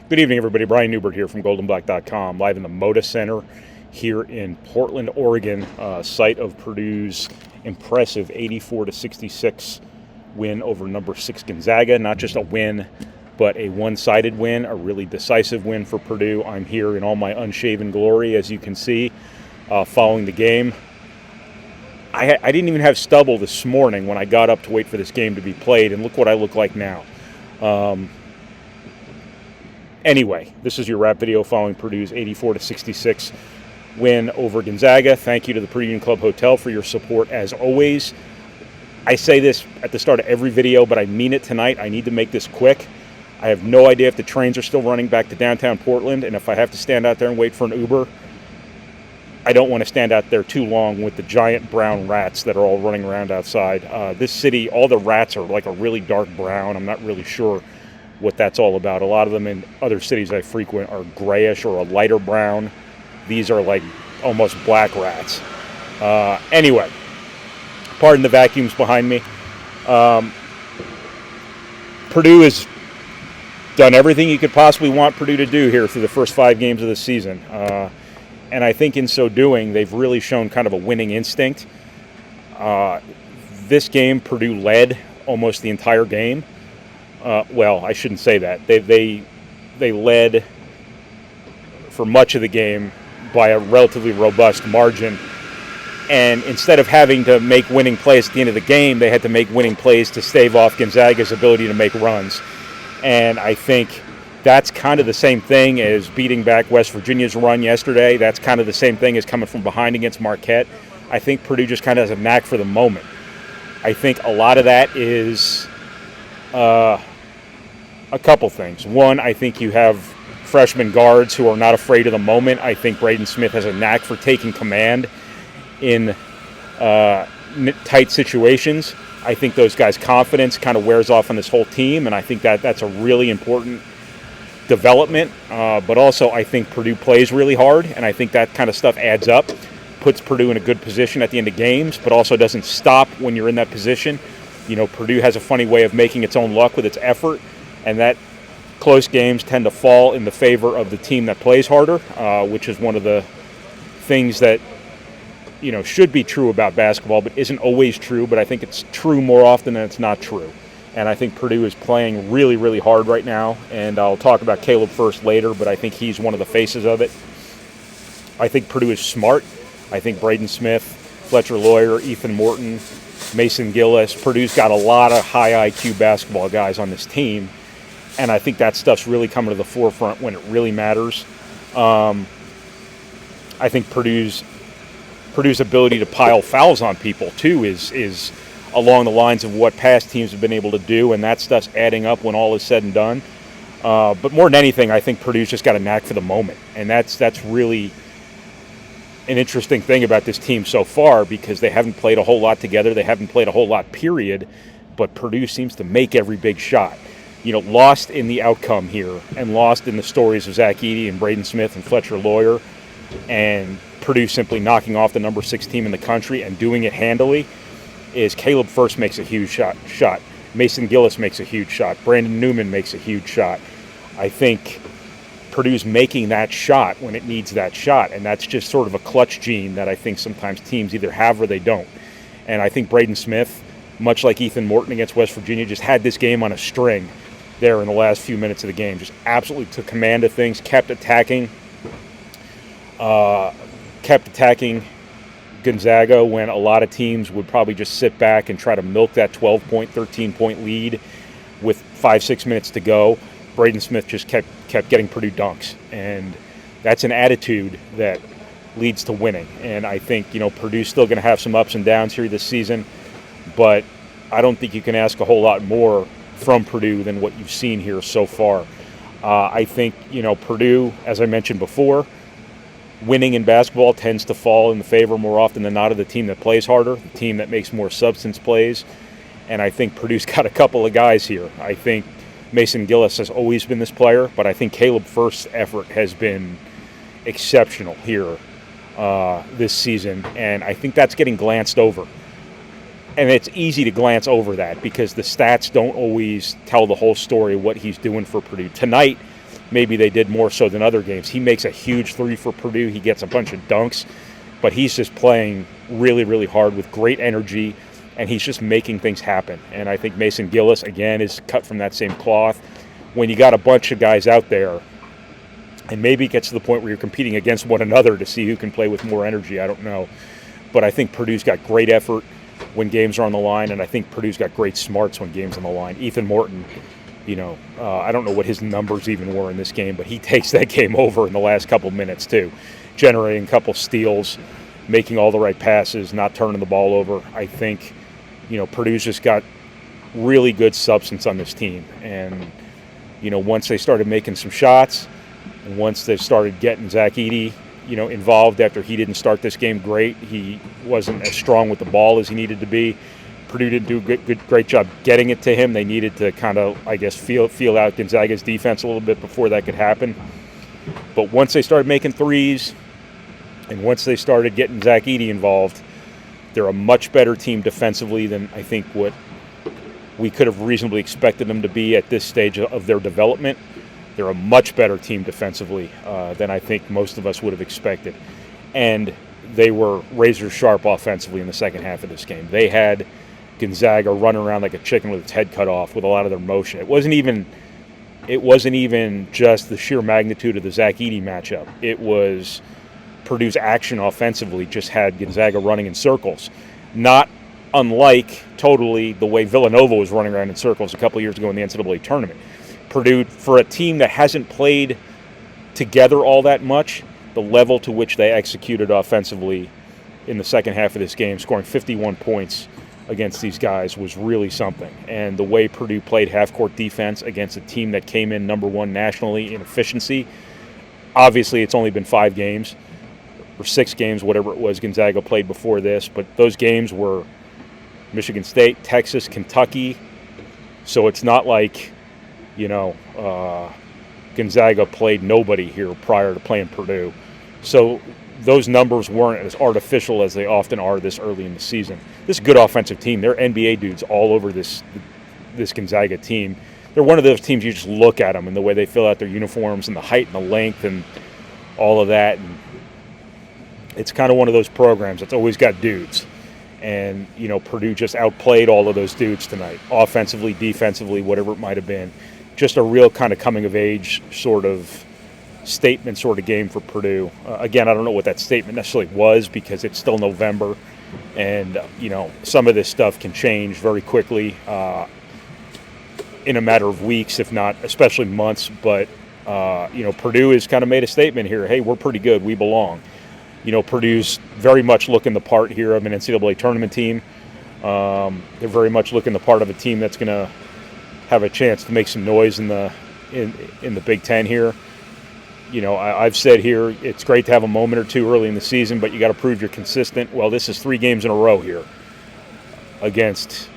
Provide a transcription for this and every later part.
Good evening, everybody. Brian Neubert here from goldenblack.com, live in the Moda Center here in Portland, Oregon, site of Purdue's impressive 84-66 win over number 6 Gonzaga. Not just a win, but a one-sided win, a really decisive win for Purdue. I'm here in all my unshaven glory, as you can see, following the game. I didn't even have stubble this morning when I got up to wait for this game to be played, and look what I look like now. Anyway, this is your wrap video following Purdue's 84-66 win over Gonzaga. Thank you to the Purdue Union Club Hotel for your support as always. I say this at the start of every video, but I mean it tonight. I need to make this quick. I have no idea if the trains are still running back to downtown Portland, and if I have to stand out there and wait for an Uber, I don't want to stand out there too long with the giant brown rats that are all running around outside. This city, all the rats are like a really dark brown. I'm not really sure what that's all about. A lot of them in other cities I frequent are grayish or a lighter brown. These are like almost black rats. Anyway, pardon the vacuums behind me. Purdue has done everything you could possibly want Purdue to do here through the first 5 games of the season. And I think in so doing, they've really shown kind of a winning instinct. This game, Purdue led almost the entire game. Well, I shouldn't say that. They led for much of the game by a relatively robust margin. And instead of having to make winning plays at the end of the game, they had to make winning plays to stave off Gonzaga's ability to make runs. And I think that's kind of the same thing as beating back West Virginia's run yesterday. That's kind of the same thing as coming from behind against Marquette. I think Purdue just kind of has a knack for the moment. I think a lot of that is a couple things. One, I think you have freshman guards who are not afraid of the moment. I think Braden Smith has a knack for taking command in tight situations. I think those guys' confidence kind of wears off on this whole team, and I think that's a really important development. But also, I think Purdue plays really hard, and I think that kind of stuff adds up, puts Purdue in a good position at the end of games, but also doesn't stop when you're in that position. You know, Purdue has a funny way of making its own luck with its effort, and that close games tend to fall in the favor of the team that plays harder, which is one of the things that, you know, should be true about basketball, but isn't always true. But I think it's true more often than it's not true. And I think Purdue is playing really, really hard right now. And I'll talk about Caleb first later, but I think he's one of the faces of it. I think Purdue is smart. I think Braden Smith, Fletcher Lawyer, Ethan Morton, Mason Gillis. Purdue's got a lot of high IQ basketball guys on this team, and I think that stuff's really coming to the forefront when it really matters. I think Purdue's ability to pile fouls on people too is along the lines of what past teams have been able to do, and that stuff's adding up when all is said and done. But more than anything, I think Purdue's just got a knack for the moment, and that's really an interesting thing about this team so far, because they haven't played a whole lot together. They haven't played a whole lot, period. But Purdue seems to make every big shot. You know, lost in the outcome here and lost in the stories of Ross-Ade and Braden Smith and Fletcher Lawyer, and Purdue simply knocking off the number 6 team in the country and doing it handily, is Caleb First makes a huge shot. Mason Gillis makes a huge shot. Brandon Newman makes a huge shot. I think Purdue's making that shot when it needs that shot, and that's just sort of a clutch gene that I think sometimes teams either have or they don't. And I think Braden Smith, much like Ethan Morton against West Virginia, just had this game on a string there in the last few minutes of the game. Just absolutely took command of things, kept attacking Gonzaga when a lot of teams would probably just sit back and try to milk that 12-point, 13-point lead with 5-6 minutes to go. Braden Smith just kept getting Purdue dunks, and that's an attitude that leads to winning. And I think, you know, Purdue's still going to have some ups and downs here this season, but I don't think you can ask a whole lot more from Purdue than what you've seen here so far. I think, you know, Purdue, as I mentioned before, winning in basketball tends to fall in the favor more often than not of the team that plays harder, the team that makes more substance plays. And I think Purdue's got a couple of guys here. I think Mason Gillis has always been this player, but I think Caleb First's effort has been exceptional here this season, and I think that's getting glanced over. And it's easy to glance over that because the stats don't always tell the whole story of what he's doing for Purdue. Tonight, maybe they did more so than other games. He makes a huge three for Purdue. He gets a bunch of dunks, but he's just playing really, really hard with great energy, and he's just making things happen. And I think Mason Gillis, again, is cut from that same cloth. When you got a bunch of guys out there, and maybe it gets to the point where you're competing against one another to see who can play with more energy, I don't know. But I think Purdue's got great effort when games are on the line, and I think Purdue's got great smarts when games are on the line. Ethan Morton, I don't know what his numbers even were in this game, but he takes that game over in the last couple minutes too, generating a couple steals, making all the right passes, not turning the ball over. I think, Purdue's just got really good substance on this team. And, once they started making some shots, and once they started getting Ross-Ade, involved after he didn't start this game great, he wasn't as strong with the ball as he needed to be. Purdue didn't do a great job getting it to him. They needed to kind of, feel out Gonzaga's defense a little bit before that could happen. But once they started making threes, and once they started getting Ross-Ade involved, they're a much better team defensively than I think what we could have reasonably expected them to be at this stage of their development. They're a much better team defensively than I think most of us would have expected. And they were razor sharp offensively in the second half of this game. They had Gonzaga running around like a chicken with its head cut off with a lot of their motion. It wasn't even just the sheer magnitude of the Ross-Ade matchup. It was Purdue's action offensively just had Gonzaga running in circles. Not unlike totally the way Villanova was running around in circles a couple years ago in the NCAA tournament. Purdue, for a team that hasn't played together all that much, the level to which they executed offensively in the second half of this game, scoring 51 points against these guys, was really something. And the way Purdue played half-court defense against a team that came in number one nationally in efficiency, obviously it's only been 5 games, or 6 games, whatever it was Gonzaga played before this, but those games were Michigan State, Texas, Kentucky, so it's not like Gonzaga played nobody here prior to playing Purdue. So those numbers weren't as artificial as they often are this early in the season. This is a good offensive team. They're NBA dudes all over this Gonzaga team. They're one of those teams you just look at them and the way they fill out their uniforms and the height and the length and all of that. And it's kind of one of those programs that's always got dudes. And, Purdue just outplayed all of those dudes tonight, offensively, defensively, whatever it might have been. Just a real kind of coming-of-age sort of statement sort of game for Purdue. Again, I don't know what that statement necessarily was because it's still November. And, some of this stuff can change very quickly in a matter of weeks, if not especially months. But, Purdue has kind of made a statement here. Hey, we're pretty good. We belong. Purdue's very much looking the part here of an NCAA tournament team. They're very much looking the part of a team that's going to have a chance to make some noise in the Big Ten here. I've said here it's great to have a moment or two early in the season, but you got to prove you're consistent. Well, this is 3 games in a row here against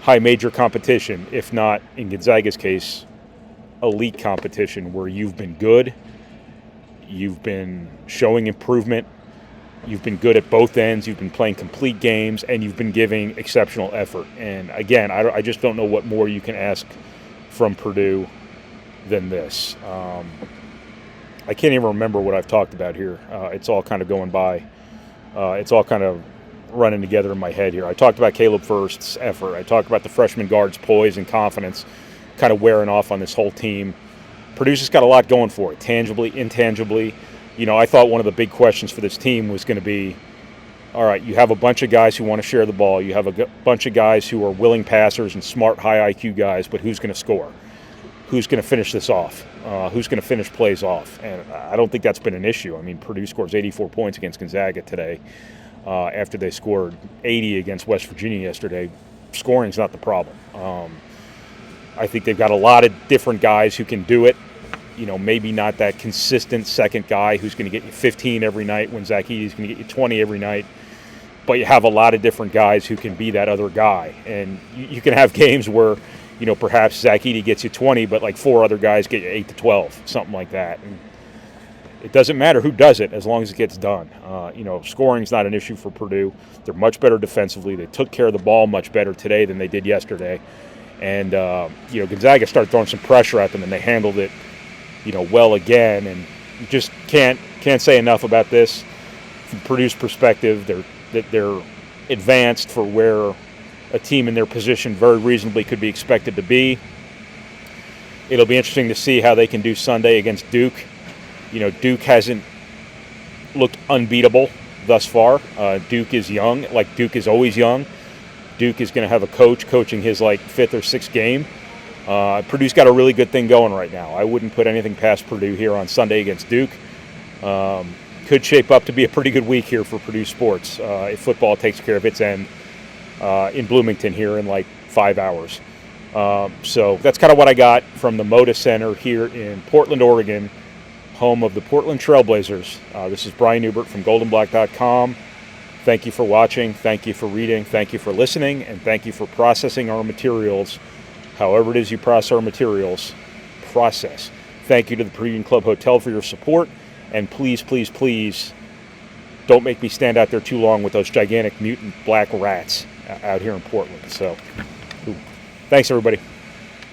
high major competition, if not, in Gonzaga's case, elite competition where you've been good, you've been showing improvement, you've been good at both ends, you've been playing complete games, and you've been giving exceptional effort. And again, I just don't know what more you can ask from Purdue than this. I can't even remember what I've talked about here. It's all kind of going by. It's all kind of running together in my head here. I talked about Caleb First's effort. I talked about the freshman guard's poise and confidence kind of wearing off on this whole team. Purdue's just got a lot going for it, tangibly, intangibly. I thought one of the big questions for this team was going to be, all right, you have a bunch of guys who want to share the ball. You have a bunch of guys who are willing passers and smart, high IQ guys, but who's going to score? Who's going to finish this off? Who's going to finish plays off? And I don't think that's been an issue. I mean, Purdue scores 84 points against Gonzaga today after they scored 80 against West Virginia yesterday. Scoring's not the problem. I think they've got a lot of different guys who can do it. Maybe not that consistent second guy who's going to get you 15 every night when Ross-Ade is going to get you 20 every night. But you have a lot of different guys who can be that other guy. And you can have games where, perhaps Ross-Ade gets you 20, but like 4 other guys get you 8 to 12, something like that. And it doesn't matter who does it as long as it gets done. Scoring's not an issue for Purdue. They're much better defensively. They took care of the ball much better today than they did yesterday. And, Gonzaga started throwing some pressure at them, and they handled it well again, and just can't say enough about this. From Purdue's perspective, they're advanced for where a team in their position very reasonably could be expected to be. It'll be interesting to see how they can do Sunday against Duke. Duke hasn't looked unbeatable thus far. Duke is young, like Duke is always young. Duke is going to have a coach coaching his fifth or sixth game. Purdue's got a really good thing going right now. I wouldn't put anything past Purdue here on Sunday against Duke. Could shape up to be a pretty good week here for Purdue sports if football takes care of its end in Bloomington here in 5 hours. So that's kind of what I got from the Moda Center here in Portland, Oregon, home of the Portland Trailblazers. This is Brian Neubert from goldenblack.com. Thank you for watching, thank you for reading, thank you for listening, and thank you for processing our materials. However it is you process our materials, process. Thank you to the Purdue Club Hotel for your support, and please, please, please don't make me stand out there too long with those gigantic mutant black rats out here in Portland. So, thanks everybody.